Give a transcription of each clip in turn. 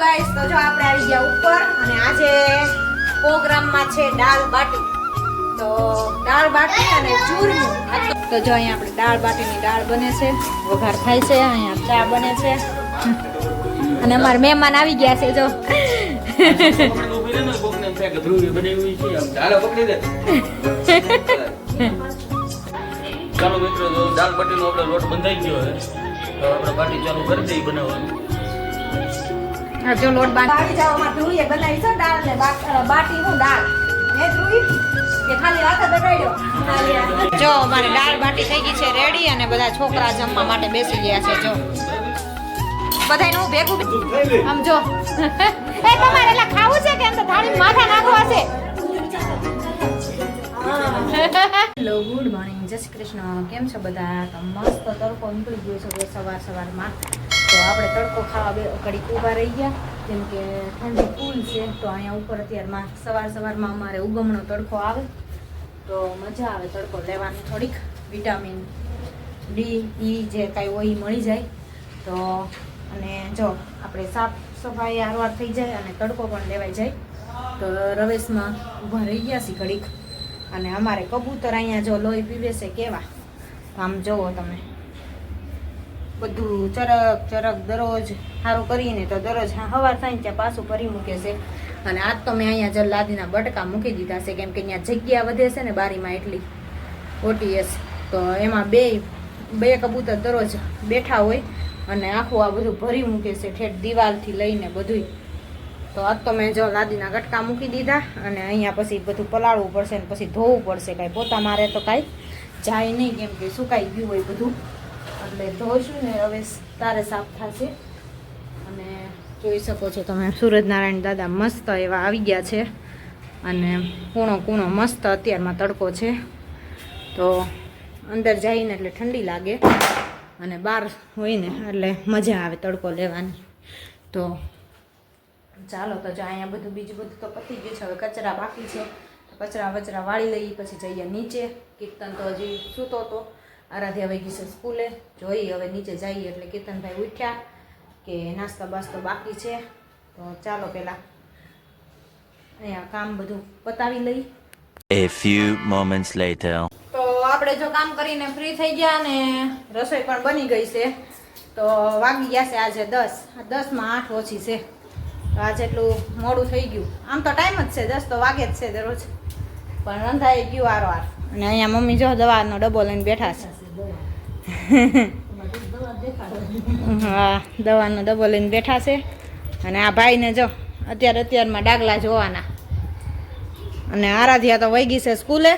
Guys, તો જો આપણે આવી ગયા ઉપર અને આજે પ્રોગ્રામમાં છે દાળ બાટી. તો દાળ બાટી અને ચૂરમું. તો જો અહીંયા આપણે દાળ બાટીની દાળ બને છે, વઘાર થાય છે, અહીંયા ચા બને છે અને અમારા મહેમાન આવી ગયા છે. જો ચાલો મિત્રો, દાળ બાટીનો આપણે લોટ બંધાઈ ગયો છે, તો આપણે બાટી ચાલુ કરી દઈએ બનાવવાનું. જો લોટ બાટી જવામાં ધ્રુવીએ બનાવી છે દાળ ને બાટી હું દાળ ને ધ્રુવી કે ખાલી હાથે દગાડ્યો. જો અમારે દાળ બાટી થઈ ગઈ છે રેડી અને બધા છોકરા જમવા માટે બેસી ગયા છે. જો બધાયનું ભેગું આમ જો એ તમારે એલા ખાવું છે કે એમ તો થાળી માથા નાખવા છે. હેલો, ગુડ મોર્નિંગ, જય શ્રી કૃષ્ણ. કેમ છો બધા? તો મસ્ત તડકો નીકળી ગયો છે સવારમાં. તો આપણે તડકો ખાવા ઘડીક ઊભા રહી ગયા, કેમ કે ઠંડી ફૂલ છે. તો અહીંયા ઉપર અત્યારમાં સવારમાં અમારે ઉગમણો તડકો આવે તો મજા આવે તડકો લેવાની. થોડીક વિટામિન ડી ઈ જે કાંઈ હોય એ મળી જાય. તો અને જો આપણે સાફ સફાઈ આરવાર થઈ જાય અને તડકો પણ લેવાઈ જાય. તો રવેશમાં ઊભા રહી ગયા છીએ ઘડીક. અને અમારે કબૂતર અહીંયા જો લોહી પીવે છે કેવા. આમ જોવો તમે, બધું ચરક દરરોજ સારું કરીને તો દરરોજ સવાર થાય ત્યાં પાછું ભરી મૂકે છે. અને આજ તો મેં અહીંયા જલાદીના બટકા મૂકી દીધા છે, કેમ કે અહીંયા જગ્યા વધે છે ને બારીમાં એટલી ઓટીએસ. તો એમાં બે કબૂતર દરરોજ બેઠા હોય અને આખું આ બધું ભરી મૂકે છે, ઠેઠ દિવાલથી લઈને બધું. તો આજ તો મેં જો લાદીના ગટકા મૂકી દીધા અને અહીંયા પછી બધું પલાળવું પડશે ને પછી ધોવું પડશે. કાંઈ પોતા મારે તો કાંઈ જાય નહીં, કેમ કે સુકાઈ ગયું હોય બધું. એટલે ધોઈશું ને હવે તારે સાફ થશે. અને જોઈ શકો છો તમે સૂરજનારાયણ દાદા મસ્ત એવા આવી ગયા છે અને કૂણો મસ્ત અત્યારમાં તડકો છે. તો અંદર જઈને એટલે ઠંડી લાગે અને બહાર હોય ને એટલે મજા આવે તડકો લેવાની. તો ચાલો, તો જો અહીંયા બીજું બધું તો પતી ગયું છે. હવે કચરા બાકી છે, કચરા વાળી લઈએ પછી જઈએ નીચે. કીર્તન તો હજી સૂતો હતો, આરાધ્યા વહી ગઈ છે સ્કૂલે. જોઈ હવે નીચે જઈએ એટલે કીર્તનભાઈ ઉઠ્યા કે નાસ્તા બાસ્તો બાકી છે. તો ચાલો પહેલાં અહીંયા કામ બધું પતાવી લઈ. A few moments later. તો આપણે જો કામ કરીને ફ્રી થઈ ગયા અને રસોઈ પણ બની ગઈ છે. તો વાગી ગયા છે આજે 10:10 8 ઓછી છે. તો આજે એટલું મોડું થઈ ગયું. આમ તો ટાઈમ જ છે 10 તો વાગે જ છે દરરોજ, પણ રંધાઈ ગયું વારવાર. અને અહીંયા મમ્મી જો દવાનો ડબ્બો લઈને બેઠા છે. હા, દવાનો ડબ્બો લઈને બેઠા છે. અને આ ભાઈને જો અત્યારમાં ડાગલા જોવાના. અને આરાધ્યા તો વહી ગઈ છે સ્કૂલે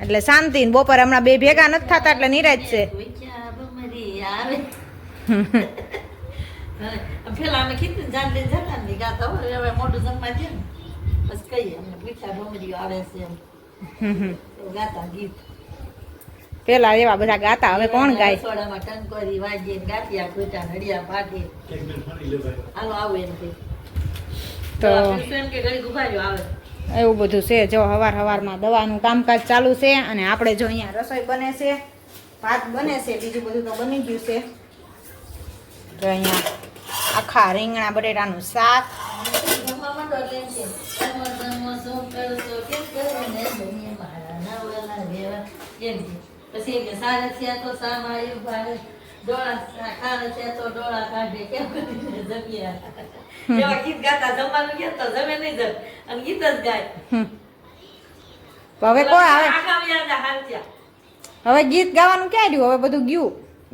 એટલે શાંતિ. બપોર હમણાં બે ભેગા નથી થતા એટલે નિરાજ છે. પેલા અમે કીધું જાણ લઈને જતા ને ગાતા હોય, હવે મોઢું જમવા દે ને બસ કહીએ અમને પીઠા ભમરીઓ આવે છે એમ ગાતા ગીત. પેલા એવા બધા ગાતા, હવે કોણ ગાય? સોડામાં ટંકોરી વાજીએ ગાંઠિયા કૂટા નડિયા પાટી હાલો આવું એમ કે તો એમ કે ઘડી ગુભાર્યો આવે એવું બધું છે. જો હવારમાં દવાનું કામકાજ ચાલુ છે. અને આપણે જો અહીંયા રસોઈ બને છે, ભાત બને છે, બીજું બધું તો બની ગયું છે. તો અહીંયા આખા રીંગણા બટેટાનું શાક. પછી સારા થયા તો સામા ભારે ડોળા ખારા થયા તો ડોળા કાઢે કેમ કરીને જમ્યા. એવા ગીત ગાતા જમવાનું ગયા તો જમે નહીં જમ અને ગીત જ ગાય. હવે કોઈ આવે હાલત્યા હવે ગીત ગાવાનું ક્યાં રહ્યું? હવે બધું ગયું.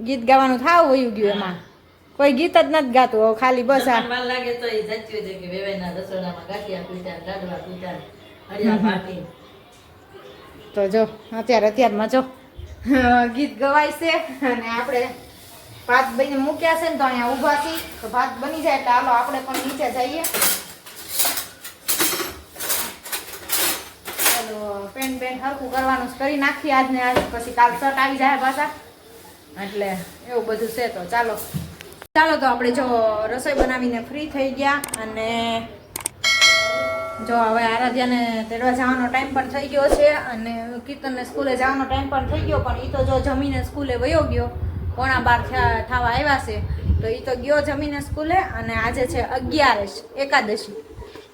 ગીત ગાવાનું થાવ વયું ગયું. એમાં કોઈ ગીત જ નથી ગાતું. હવે ખાલી બસ આ વાર લાગે તો એ જચ્યું છે કે વેવાઈના રસોડામાં ગાંઠિયા પીટા લાડવા પીટા હરિયા પાટી. તો જો અત્યારમાં જો ગીત ગવાય છે. અને આપણે ભાત બની મૂક્યા છે ને તો અહીંયા ઊભા છીએ. તો ભાત બની જાય એટલે હાલો આપણે પણ નીચે જઈએ. ચાલો પેન્ટ હરખું કરવાનું કરી નાખીએ આજને આજ, પછી કાલ શર્ટ આવી જાય પાછા. એટલે એવું બધું છે. તો ચાલો તો આપણે જો રસોઈ બનાવીને ફ્રી થઈ ગયા. અને જો હવે આરાધ્યાને તેડવા જવાનો ટાઈમ પણ થઈ ગયો છે અને કીર્તનને સ્કૂલે જવાનો ટાઈમ પણ થઈ ગયો. પણ એ તો જો જમીને સ્કૂલે વયો ગયો. 11:15 થવા આવ્યા છે. તો એ તો ગયો જમીને સ્કૂલે. અને આજે છે 11 એકાદશી,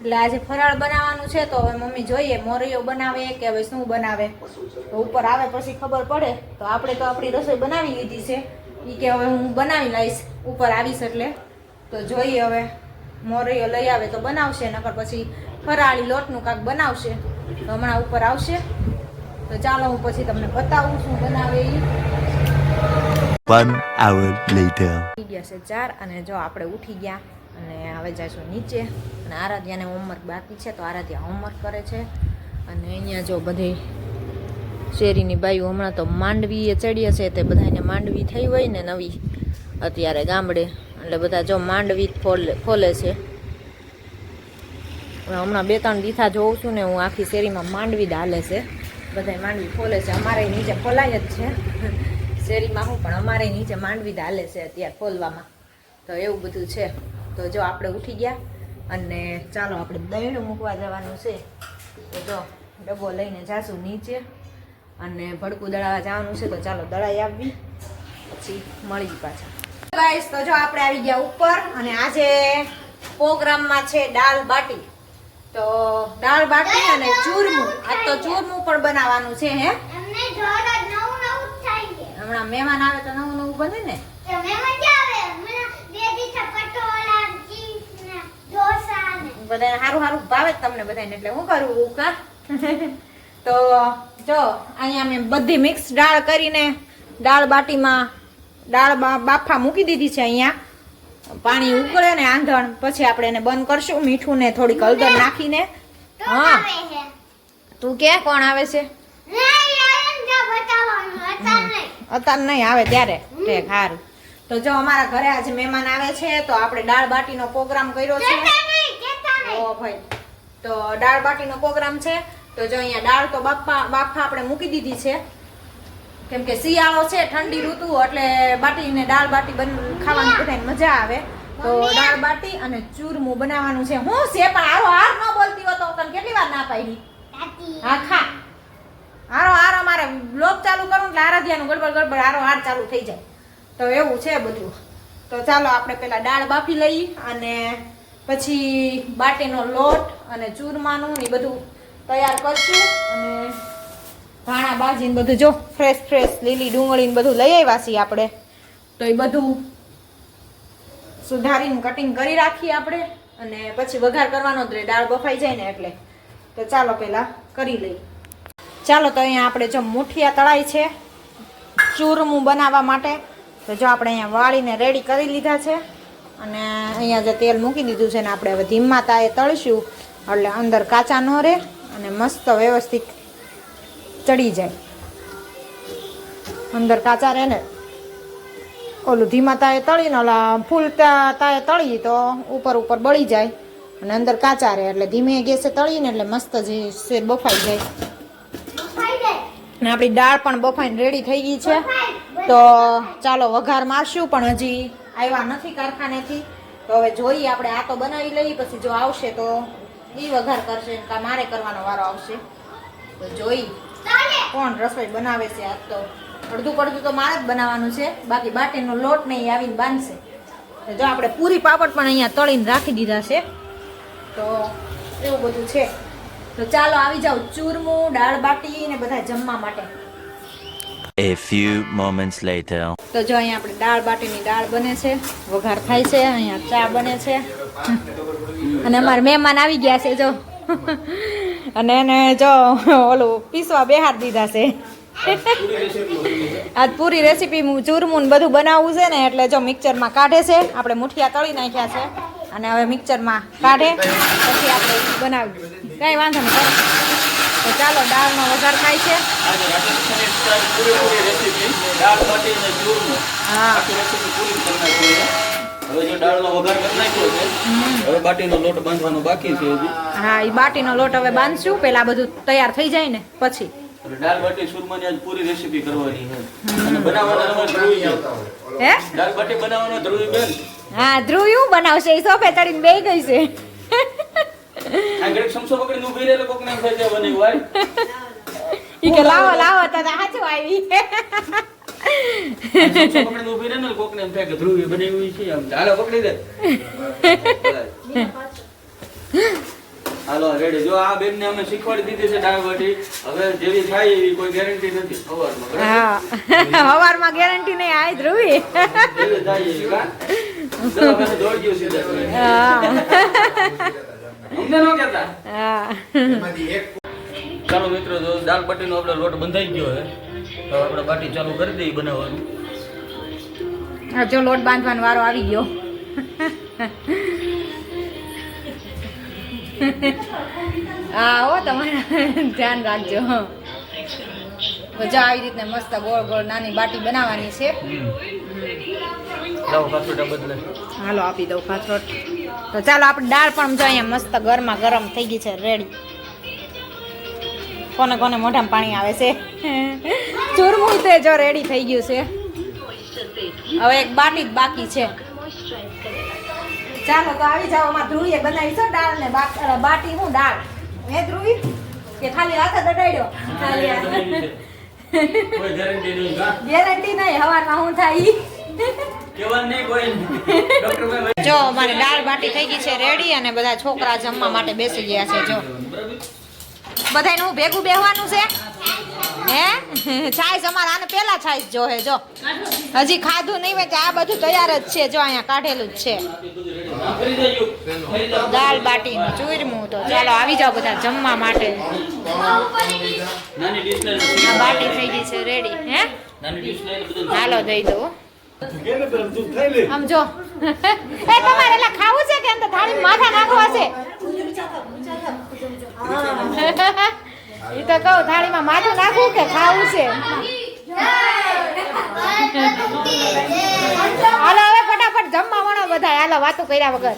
એટલે આજે ફરાળ બનાવવાનું છે. તો હવે મમ્મી જોઈએ મોરૈયો બનાવે કે હવે શું બનાવે, તો ઉપર આવે પછી ખબર પડે. તો આપણે તો આપણી રસોઈ બનાવી લીધી છે, એ કે હવે હું બનાવી લઈશ ઉપર આવીશ એટલે. તો જોઈએ હવે મોરૈયો લઈ આવે તો બનાવશે, નકર પછી ફરાળી લોટનું કાંક બનાવશે. તો હમણાં ઉપર આવશે, તો ચાલો હું પછી તમને બતાવું શું બનાવે એ. 1 hour later. થઈ ગયા છે 4 અને જો આપણે ઉઠી ગયા અને હવે જઈશું નીચે. અને આરાધ્યાને હોમવર્ક બાકી છે, તો આરાધ્યા હોમવર્ક કરે છે. અને અહીંયા જો બધી શેરીની બાઈઓ હમણાં તો માંડવી ચડીએ છે, તે બધાને માંડવી થઈ હોય ને નવી અત્યારે ગામડે, એટલે બધા જો માંડવી ફોલે છે. હમણાં 2-3 દીથા જોઉં છું ને હું, આખી શેરીમાં માંડવી જ હાલે છે, બધા માંડવી ફોલે છે. અમારે નીચે ફોલાય જ છે શેરીમાં હું, પણ અમારે નીચે માંડવી જ હાલે છે અત્યારે ફોલવામાં. તો એવું બધું છે. તો જો આપણે ઉઠી ગયા અને ચાલો આપણે દહીણું મૂકવા જવાનું છે. તો જો ડબ્બો લઈને જાશું નીચે અને ભડકું દળાવવા જવાનું છે. તો ચાલો દળાઈ આવવી, પછી મળી પાછા. ગાઈસ તો જો આપણે આવી ગયા ઉપર અને આજે પ્રોગ્રામમાં છે દાળ બાટી. તો દાળ બાટી અને ચૂરમું, આજ તો ચૂરમું પણ બનાવવાનું છે. હે હમણાં મહેમાન આવે તો નવું નવું બને ને. બધા સારું સારું ભાવે તમને બધાને, એટલે હું કરું કા. તો જો અહીંયા મેં બધી મિક્સ દાળ કરીને દાળ બાટીમાં દાળ બાફા મૂકી દીધી છે. અહીંયા પાણી ઉકળે ને આંધણ, પછી આપણે એને બંધ કરશું મીઠું ને થોડીક હળદર નાખીને. હા તું કે કોણ આવે છે? અત્યારે નહીં આવે ત્યારે ઠીક સારું. તો જો અમારા ઘરે આજે મહેમાન આવે છે, તો આપણે દાળ બાટીનો પ્રોગ્રામ કર્યો છે. ઓ ભાઈ, તો દાળ બાટીનો પ્રોગ્રામ છે. તો જો અહીંયા દાળ તો બાફા આપણે મૂકી દીધી છે, કેમ કે શિયાળો છે, ઠંડી ઋતુ, એટલે બાટીને દાળ બાટી ખાવાની બધાને મજા આવે. તો દાળ બાટી અને ચૂરમું બનાવવાનું છે. હું છે પણ આરો હાર ન બોલતી હો તો તને કેટલી વાર ના પાડી. હા ખા હારો હાર. અમારે બ્લોગ ચાલુ કરું એટલે આરાધ્યાનું ગડબડ હારો હાર ચાલુ થઈ જાય. તો એવું છે બધું. તો ચાલો આપણે પેલા દાળ બાફી લઈએ અને પછી બાટીનો લોટ અને ચૂરમાનું ને બધું તૈયાર કરશું. અને ધાણા બાજીને બધું જો ફ્રેશ લીલી ડુંગળીને બધું લઈ આવ્યા છીએ આપણે. તો એ બધું સુધારીને કટિંગ કરી રાખીએ આપણે, અને પછી વઘાર કરવાનો જ રહે, દાળ બફાઈ જાય ને એટલે. તો ચાલો પહેલાં કરી લઈએ. ચાલો તો અહીંયા આપણે જો મુઠિયા તળાઈ છે ચૂરમું બનાવવા માટે. તો જો આપણે અહીંયા વાળીને રેડી કરી લીધા છે અને અહીંયા જે તેલ મૂકી દીધું છે ને આપણે હવે ધીમા તાએ તળીશું, એટલે અંદર કાચા ન રહે અને મસ્ત વ્યવસ્થિત ચડી જાય. અંદર કાચા રહે ને ઓલું ધીમા તાએ તળીને ઓલા ફૂલ તાએ તળી તો ઉપર બળી જાય અને અંદર કાચા રહે. એટલે ધીમે ગેસે તળીને એટલે મસ્ત જે શેર બફાઈ જાય. અને આપણી દાળ પણ બફાઈને રેડી થઈ ગઈ છે. તો ચાલો વઘાર મારશું, પણ હજી આવ્યા નથી કારખાનેથી. તો હવે જોઈએ આપણે આ તો બનાવી લઈએ, પછી જો આવશે તો એ વઘાર કરશે, કા મારે કરવાનો વારો આવશે. તો જોઈ કોણ રસોઈ બનાવે છે. આજ તો અડધું પડધું તો મારે જ બનાવવાનું છે, બાકી બાટીનો લોટ નહીં આવીને બાંધશે. તો જો આપણે પૂરી પાપડ પણ અહીંયા તળીને રાખી દીધા છે. તો એવું બધું છે. તો ચાલો આવી જાવ ચૂરમું, દાળ બાટી ને બધા જમવા માટે. A few moments later. તો જો અહીંયા આપણે દાળ બાટીની દાળ બને છે, વઘાર થાય છે, અહીંયા ચા બને છે અને અમારા મહેમાન આવી ગયા છે જો. અને એને જો ઓલું પીસવા બેહાર દીધા છે. આજ પૂરી રેસીપી ચૂરમું બધું બનાવવું છે ને, એટલે જો મિક્સરમાં કાઢે છે. આપણે મુઠિયા તળી નાખ્યા છે અને હવે મિક્સરમાં કાઢે પછી આપણે બનાવીએ. કઈ વાંધો નહીં. તો ચાલો દાળનો વઘાર થાય છે. હા હવે જો દાળનો વઘાર કરી નાખ્યો છે, હવે બાટીનો લોટ બાંધવાનો બાકી છે હજી. હા, એ બાટીનો લોટ હવે બાંધશું, પેલા બધું તૈયાર થઈ જાય ને પછી. દાળ બાટી ચૂરમાની આજ પૂરી રેસીપી કરવાની છે અને બનાવવાનો અમારે ધ્રુવી છે. હે દાળ બાટી બનાવવાનો ધ્રુવી બેન. હા, ધ્રુવ બનાવશે. એ સોફે ચડીને બેહી ગઈ છે. આ ઘરે સમસો પકડીને ઊભી રહેલે કોક ને થઈ જાય બની વાય. ઈ કે લાવો તો સાચું આવી. પકડીને ઊભી રહે ને કોકને એમ થાય કે ધ્રુવી બનાવી છે આમ હાલો પકડી દે હાલો રેડી જો આ બેન ને અમે શીખવાડી દીધી છે દાળ બાટી હવે જેવી થાય એવી કોઈ ગેરંટી નથી સવારમાં હા સવારમાં ગેરંટી નહીં આય ધ્રુવી જેવી થાય એવી કા દવાખાને દોડજો સીધા હા અમને ન કહેતા હા ચાલો મિત્રો જો દાળ બાટીનો આપણે લોટ બંધાઈ ગયો છે તો આપણે બાટી ચાલુ કરી દઈએ બનાવવાનું જો લોટ બાંધવાનો વારો આવી ગયો હા હો તમારે ધ્યાન રાખજો તો જો આવી રીતે મસ્ત ગોળ ગોળ નાની બાટી બનાવવાની છે લાવો કાચોટા બદલે હાલો આપી દઉં કાથરોટ તો ચાલો આપણે દાળ પણ જો અહીંયા મસ્ત ગરમા ગરમ થઈ ગઈ છે રેડી કોને કોને મોઢામાં પાણી આવે છે ચૂરમું તે જો રેડી થઈ ગયું છે હવે એક બાટી જ બાકી છે ચાલો તો આવી જાઓ માં ધ્રુવીએ બનાવી છે દાળ ને બાટી હું દાળ હે ધ્રુવી કે ખાલી હાથે દડાડ્યો ખાલી હાથે કોઈ ગેરંટી નહીં કા ગેરંટી નહીં હવારમાં હું થાય કેવાનું નહીં કોઈ ડોક્ટર ભાઈ જો અમારી દાળ બાટી થઈ ગઈ છે રેડી અને બધા છોકરા જમવા માટે બેસી ગયા છે જો બધાને હું ભેગું બેહવાનું છે હે છાઈસ અમારે આને પેલા છાઈસ જો હે જો હજી ખાધું નહીં હોય તો આ બધું તૈયાર જ છે જો અહીંયા કાઢેલું જ છે કરી દેજો દાળ બાટી ચૂરમું તો ચાલો આવી જાઓ બધા જમવા માટે નાની ડીશ લઈને આ બાટી થઈ ગઈ છે રેડી હે નાની ડીશ લઈને બધું હાલો દઈ દો આમ જો એ તમારે એલા ખાવું છે કે અંદર થાળી માથા નાખવા છે ઈ તો કહું થાળીમાં માથું નાખવું કે ખાવું છે હાલો હવે ફટાફટ જમવા મળો બધા હાલો વાતો કર્યા વગર